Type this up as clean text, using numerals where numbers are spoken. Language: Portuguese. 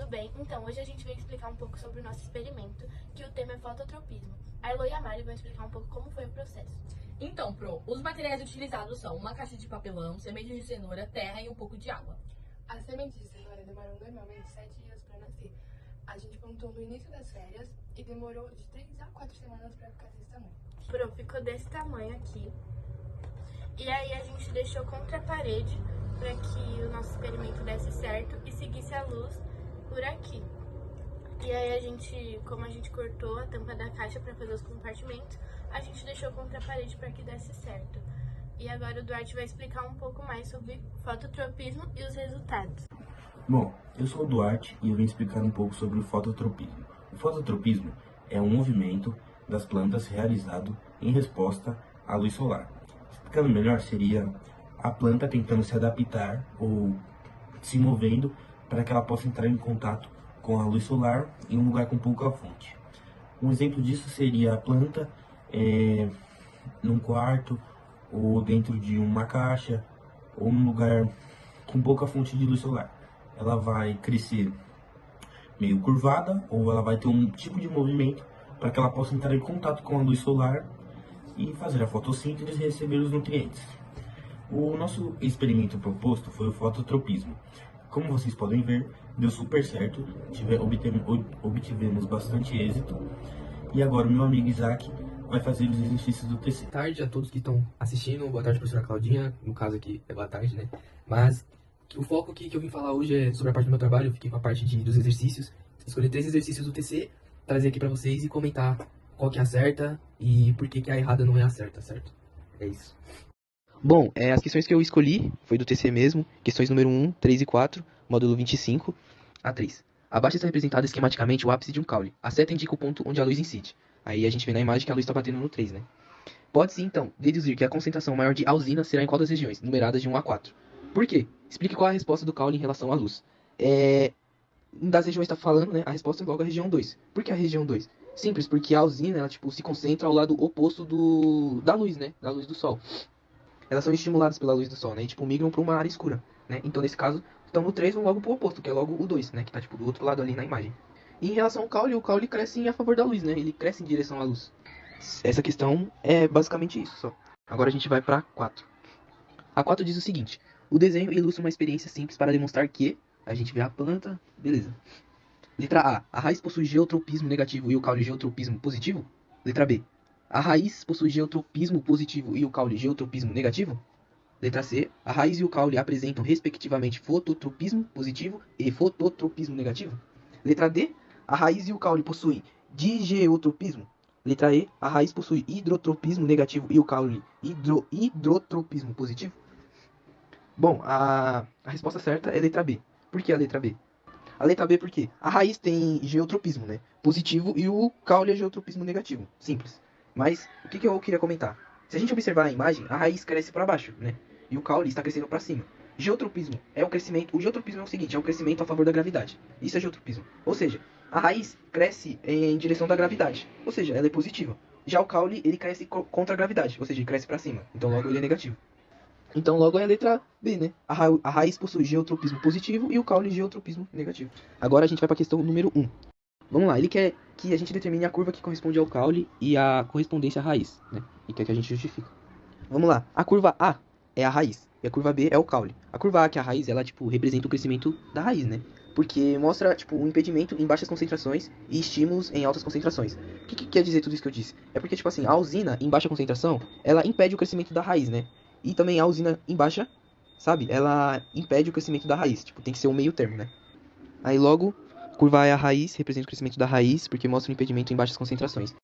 bem? Então, hoje a gente vai explicar um pouco sobre o nosso experimento, que o tema é fototropismo. A Elo e a Mari vão explicar um pouco como foi o processo. Então, os materiais utilizados são uma caixa de papelão, sementes de cenoura, terra e um pouco de água. As sementes de cenoura demoram normalmente 7 dias para nascer. A gente plantou no início das férias e demorou de 3 a 4 semanas para ficar desse tamanho. Ficou desse tamanho aqui. E aí a gente deixou contra a parede para que o nosso experimento desse certo e seguisse a luz por aqui. E aí como a gente cortou a tampa da caixa para fazer os compartimentos, a gente deixou contra a parede para que desse certo. E agora o Duarte vai explicar um pouco mais sobre fototropismo e os resultados. Bom, eu sou o Duarte e eu vim explicar um pouco sobre o fototropismo. O fototropismo é um movimento das plantas realizado em resposta à luz solar. Explicando melhor, seria a planta tentando se adaptar ou se movendo para que ela possa entrar em contato com a luz solar em um lugar com pouca fonte. Um exemplo disso seria a planta num quarto, ou dentro de uma caixa, ou num lugar com pouca fonte de luz solar. Ela vai crescer meio curvada, ou ela vai ter um tipo de movimento para que ela possa entrar em contato com a luz solar e fazer a fotossíntese e receber os nutrientes. O nosso experimento proposto foi o fototropismo. Como vocês podem ver, deu super certo, obtivemos bastante êxito. E agora o meu amigo Isaac vai fazer os exercícios do TC. Boa tarde a todos que estão assistindo, boa tarde professora Claudinha, no caso aqui é boa tarde, né? Mas o foco aqui que eu vim falar hoje é sobre a parte do meu trabalho, eu fiquei com a parte dos exercícios. Escolhi 3 exercícios do TC, trazer aqui pra vocês e comentar qual que é a certa e por que a errada não é a certa, certo? É isso. Bom, as questões que eu escolhi foi do TC mesmo, questões número 1, 3 e 4, módulo 25 a 3. Abaixo está representado esquematicamente o ápice de um caule. A seta indica o ponto onde a luz incide. Aí a gente vê na imagem que a luz está batendo no 3, né? Pode-se, então, deduzir que a concentração maior de alzina será em qual das regiões, numeradas de 1 a 4. Por quê? Explique qual é a resposta do caule em relação à luz. Das regiões está falando, né? A resposta é logo a região 2. Por que a região 2? Simples, porque a alzina, ela, se concentra ao lado oposto da luz, né? Da luz do sol. Elas são estimuladas pela luz do sol, né? E, migram para uma área escura, né? Então, nesse caso, estão no 3, vão logo pro oposto, que é logo o 2, né? Que tá, do outro lado ali na imagem. E em relação ao caule, o caule cresce a favor da luz, né? Ele cresce em direção à luz. Essa questão é basicamente isso, só. Agora a gente vai pra 4. A 4 diz o seguinte: o desenho ilustra uma experiência simples para demonstrar que a gente vê a planta, beleza. Letra A. A raiz possui geotropismo negativo e o caule geotropismo positivo? Letra B. A raiz possui geotropismo positivo e o caule geotropismo negativo? Letra C. A raiz e o caule apresentam respectivamente fototropismo positivo e fototropismo negativo? Letra D. A raiz e o caule possuem digeotropismo? Letra E. A raiz possui hidrotropismo negativo e o caule hidrotropismo positivo? Bom, a resposta certa é letra B. Por que a letra B? A letra B porque a raiz tem geotropismo, né? Positivo, e o caule é geotropismo negativo. Simples. Mas o que eu queria comentar? Se a gente observar a imagem, a raiz cresce para baixo, né? E o caule está crescendo para cima. Geotropismo é o crescimento. O geotropismo é o seguinte: é o crescimento a favor da gravidade. Isso é geotropismo. Ou seja, a raiz cresce em direção da gravidade. Ou seja, ela é positiva. Já o caule, ele cresce contra a gravidade. Ou seja, ele cresce para cima. Então logo ele é negativo. Então logo é a letra B, né? A raiz possui geotropismo positivo e o caule geotropismo negativo. Agora a gente vai para a questão número 1. Vamos lá, ele quer que a gente determine a curva que corresponde ao caule e a correspondência à raiz, né? E quer que a gente justifique. Vamos lá, a curva A é a raiz e a curva B é o caule. A curva A, que é a raiz, ela representa o crescimento da raiz, né? Porque mostra um impedimento em baixas concentrações e estímulos em altas concentrações. O que quer dizer tudo isso que eu disse? É porque, a alzina em baixa concentração, ela impede o crescimento da raiz, né? E também a alzina em baixa, ela impede o crescimento da raiz. Tem que ser um meio termo, né? Aí logo, curva A é a raiz, representa o crescimento da raiz, porque mostra o impedimento em baixas concentrações.